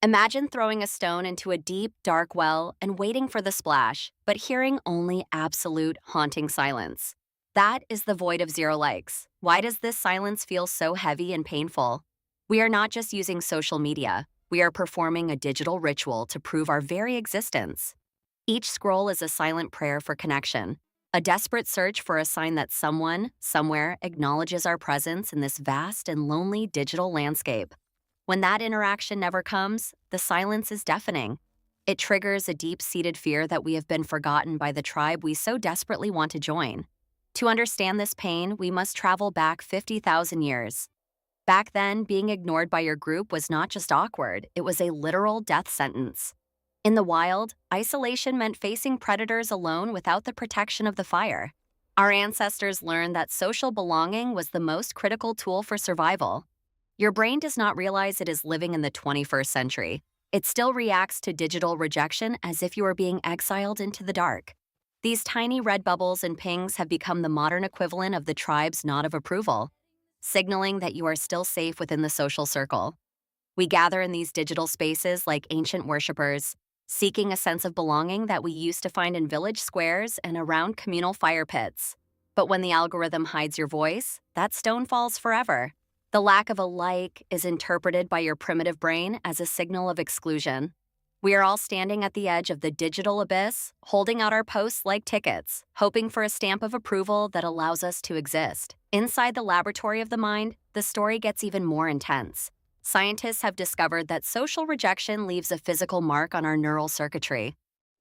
Imagine throwing a stone into a deep, dark well and waiting for the splash, but hearing only absolute, haunting silence. That is the void of zero likes. Why does this silence feel so heavy and painful? We are not just using social media, we are performing a digital ritual to prove our very existence. Each scroll is a silent prayer for connection, a desperate search for a sign that someone, somewhere, acknowledges our presence in this vast and lonely digital landscape. When that interaction never comes, the silence is deafening. It triggers a deep-seated fear that we have been forgotten by the tribe we so desperately want to join. To understand this pain, we must travel back 50,000 years. Back then, being ignored by your group was not just awkward, it was a literal death sentence. In the wild, isolation meant facing predators alone without the protection of the fire. Our ancestors learned that social belonging was the most critical tool for survival. Your brain does not realize it is living in the 21st century. It still reacts to digital rejection as if you are being exiled into the dark. These tiny red bubbles and pings have become the modern equivalent of the tribe's nod of approval, signaling that you are still safe within the social circle. We gather in these digital spaces like ancient worshippers, seeking a sense of belonging that we used to find in village squares and around communal fire pits. But when the algorithm hides your voice, that stone falls forever. The lack of a like is interpreted by your primitive brain as a signal of exclusion. We are all standing at the edge of the digital abyss, holding out our posts like tickets, hoping for a stamp of approval that allows us to exist. Inside the laboratory of the mind, the story gets even more intense. Scientists have discovered that social rejection leaves a physical mark on our neural circuitry.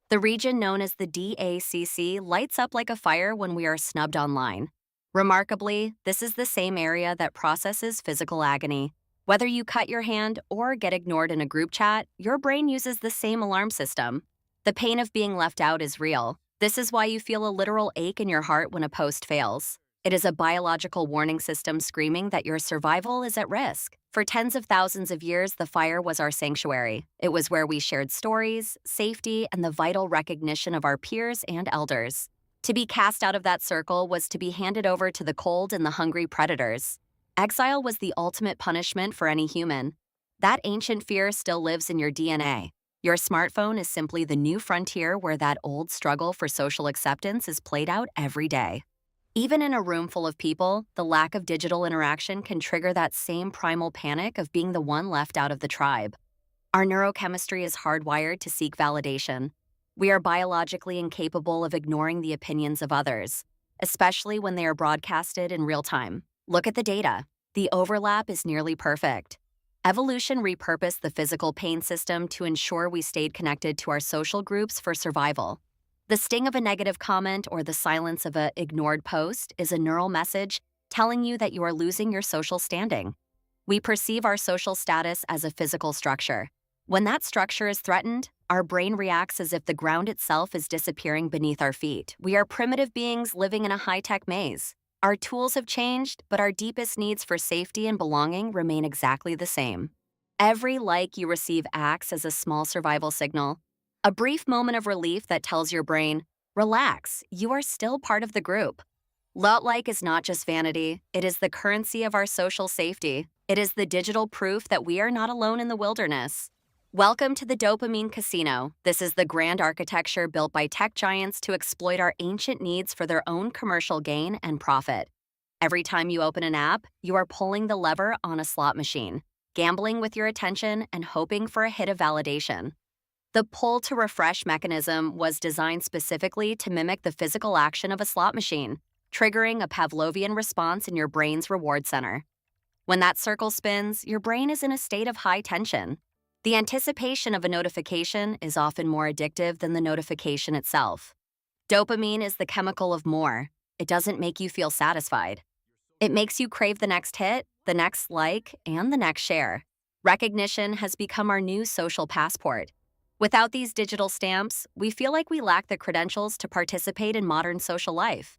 The region known as the DACC lights up like a fire when we are snubbed online. Remarkably, this is the same area that processes physical agony. Whether you cut your hand or get ignored in a group chat, your brain uses the same alarm system. The pain of being left out is real. This is why you feel a literal ache in your heart when a post fails. It is a biological warning system screaming that your survival is at risk. For tens of thousands of years, the fire was our sanctuary. It was where we shared stories, safety, and the vital recognition of our peers and elders. To be cast out of that circle was to be handed over to the cold and the hungry predators. Exile was the ultimate punishment for any human. That ancient fear still lives in your DNA. Your smartphone is simply the new frontier where that old struggle for social acceptance is played out every day. Even in a room full of people, the lack of digital interaction can trigger that same primal panic of being the one left out of the tribe. Our neurochemistry is hardwired to seek validation. We are biologically incapable of ignoring the opinions of others, especially when they are broadcasted in real time. Look at the data. The overlap is nearly perfect. Evolution repurposed the physical pain system to ensure we stayed connected to our social groups for survival. The sting of a negative comment or the silence of an ignored post is a neural message telling you that you are losing your social standing. We perceive our social status as a physical structure. When that structure is threatened, our brain reacts as if the ground itself is disappearing beneath our feet. We are primitive beings living in a high-tech maze. Our tools have changed, but our deepest needs for safety and belonging remain exactly the same. Every like you receive acts as a small survival signal, a brief moment of relief that tells your brain, relax, you are still part of the group. Like is not just vanity, it is the currency of our social safety. It is the digital proof that we are not alone in the wilderness. Welcome to the dopamine casino. This is the grand architecture built by tech giants to exploit our ancient needs for their own commercial gain and profit. Every time you open an app, you are pulling the lever on a slot machine, gambling with your attention and hoping for a hit of validation. The pull to refresh mechanism was designed specifically to mimic the physical action of a slot machine, triggering a Pavlovian response in your brain's reward center. When that circle spins, your brain is in a state of high tension. The anticipation of a notification is often more addictive than the notification itself. Dopamine is the chemical of more. It doesn't make you feel satisfied. It makes you crave the next hit, the next like, and the next share. Recognition has become our new social passport. Without these digital stamps, we feel like we lack the credentials to participate in modern social life.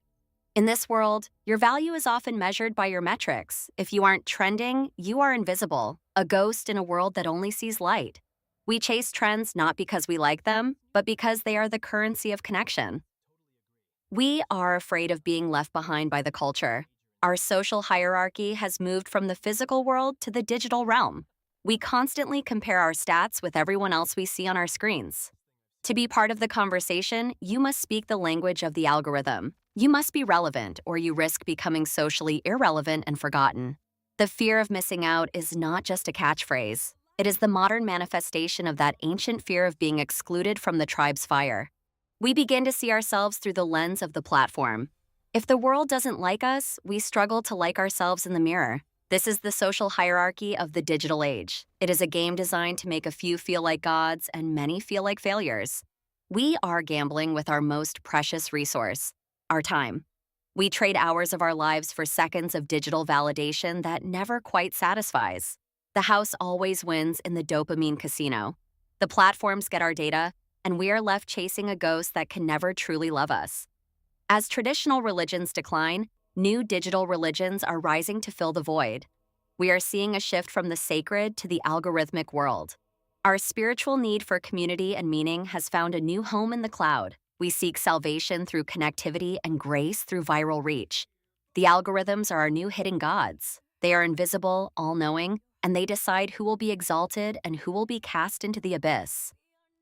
In this world, your value is often measured by your metrics. If you aren't trending, you are invisible, a ghost in a world that only sees light. We chase trends not because we like them, but because they are the currency of connection. We are afraid of being left behind by the culture. Our social hierarchy has moved from the physical world to the digital realm. We constantly compare our stats with everyone else we see on our screens. To be part of the conversation, you must speak the language of the algorithm. You must be relevant, or you risk becoming socially irrelevant and forgotten. The fear of missing out is not just a catchphrase. It is the modern manifestation of that ancient fear of being excluded from the tribe's fire. We begin to see ourselves through the lens of the platform. If the world doesn't like us, we struggle to like ourselves in the mirror. This is the social hierarchy of the digital age. It is a game designed to make a few feel like gods and many feel like failures. We are gambling with our most precious resource, our time. We trade hours of our lives for seconds of digital validation that never quite satisfies. The house always wins in the dopamine casino. The platforms get our data, and we are left chasing a ghost that can never truly love us. As traditional religions decline, new digital religions are rising to fill the void. We are seeing a shift from the sacred to the algorithmic world. Our spiritual need for community and meaning has found a new home in the cloud. We seek salvation through connectivity and grace through viral reach. The algorithms are our new hidden gods. They are invisible, all-knowing, and they decide who will be exalted and who will be cast into the abyss.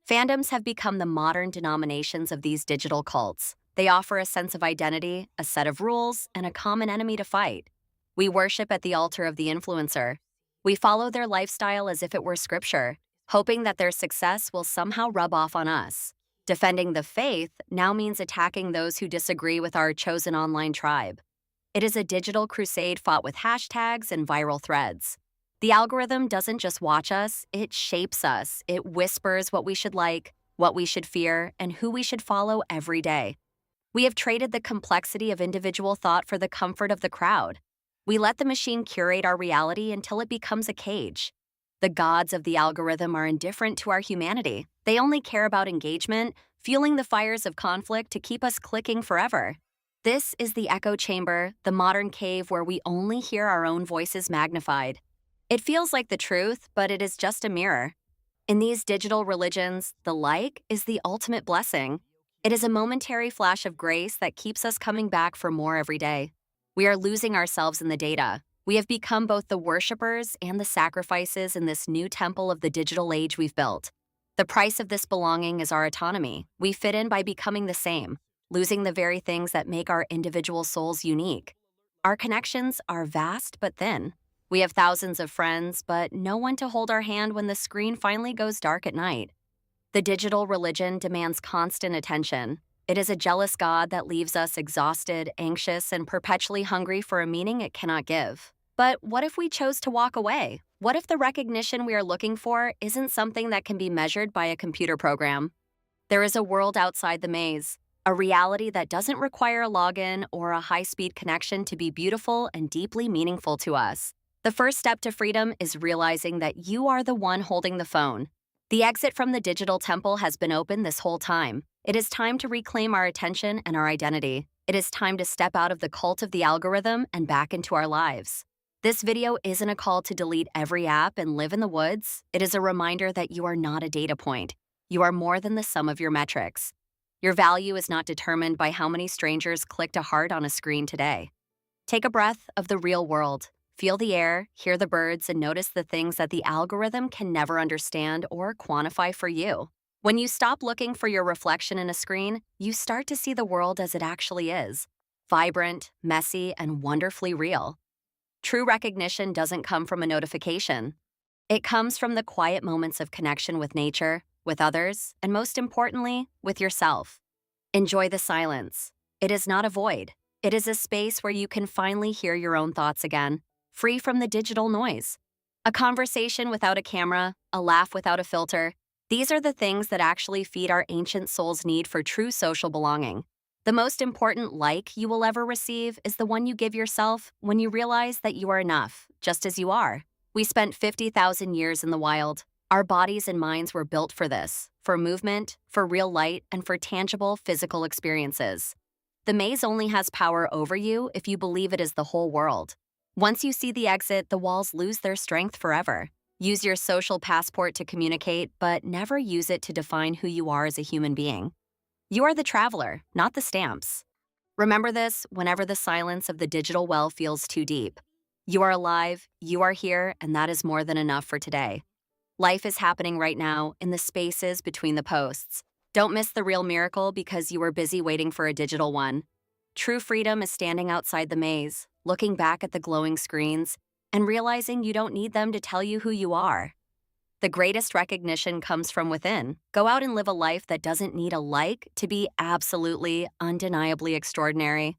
Fandoms have become the modern denominations of these digital cults. They offer a sense of identity, a set of rules, and a common enemy to fight. We worship at the altar of the influencer. We follow their lifestyle as if it were scripture, hoping that their success will somehow rub off on us. Defending the faith now means attacking those who disagree with our chosen online tribe. It is a digital crusade fought with hashtags and viral threads. The algorithm doesn't just watch us, it shapes us. It whispers what we should like, what we should fear, and who we should follow every day. We have traded the complexity of individual thought for the comfort of the crowd. We let the machine curate our reality until it becomes a cage. The gods of the algorithm are indifferent to our humanity. They only care about engagement, fueling the fires of conflict to keep us clicking forever. This is the echo chamber, the modern cave where we only hear our own voices magnified. It feels like the truth, but it is just a mirror. In these digital religions, the like is the ultimate blessing. It is a momentary flash of grace that keeps us coming back for more every day. We are losing ourselves in the data. We have become both the worshipers and the sacrifices in this new temple of the digital age we've built. The price of this belonging is our autonomy. We fit in by becoming the same, losing the very things that make our individual souls unique. Our connections are vast but thin. We have thousands of friends, but no one to hold our hand when the screen finally goes dark at night. The digital religion demands constant attention. It is a jealous God that leaves us exhausted, anxious, and perpetually hungry for a meaning it cannot give. But what if we chose to walk away? What if the recognition we are looking for isn't something that can be measured by a computer program? There is a world outside the maze, a reality that doesn't require a login or a high-speed connection to be beautiful and deeply meaningful to us. The first step to freedom is realizing that you are the one holding the phone. The exit from the digital temple has been open this whole time. It is time to reclaim our attention and our identity. It is time to step out of the cult of the algorithm and back into our lives. This video isn't a call to delete every app and live in the woods. It is a reminder that you are not a data point. You are more than the sum of your metrics. Your value is not determined by how many strangers clicked a heart on a screen today. Take a breath of the real world. Feel the air, hear the birds, and notice the things that the algorithm can never understand or quantify for you. When you stop looking for your reflection in a screen, you start to see the world as it actually is: vibrant, messy, and wonderfully real. True recognition doesn't come from a notification. It comes from the quiet moments of connection with nature, with others, and most importantly, with yourself. Enjoy the silence. It is not a void. It is a space where you can finally hear your own thoughts again, free from the digital noise. A conversation without a camera, a laugh without a filter. These are the things that actually feed our ancient soul's need for true social belonging. The most important like you will ever receive is the one you give yourself when you realize that you are enough, just as you are. We spent 50,000 years in the wild. Our bodies and minds were built for this, for movement, for real light, and for tangible physical experiences. The maze only has power over you if you believe it is the whole world. Once you see the exit, the walls lose their strength forever. Use your social passport to communicate, but never use it to define who you are as a human being. You are the traveler, not the stamps. Remember this whenever the silence of the digital well feels too deep. You are alive, you are here, and that is more than enough for today. Life is happening right now in the spaces between the posts. Don't miss the real miracle because you were busy waiting for a digital one. True freedom is standing outside the maze, looking back at the glowing screens, and realizing you don't need them to tell you who you are. The greatest recognition comes from within. Go out and live a life that doesn't need a like to be absolutely, undeniably extraordinary.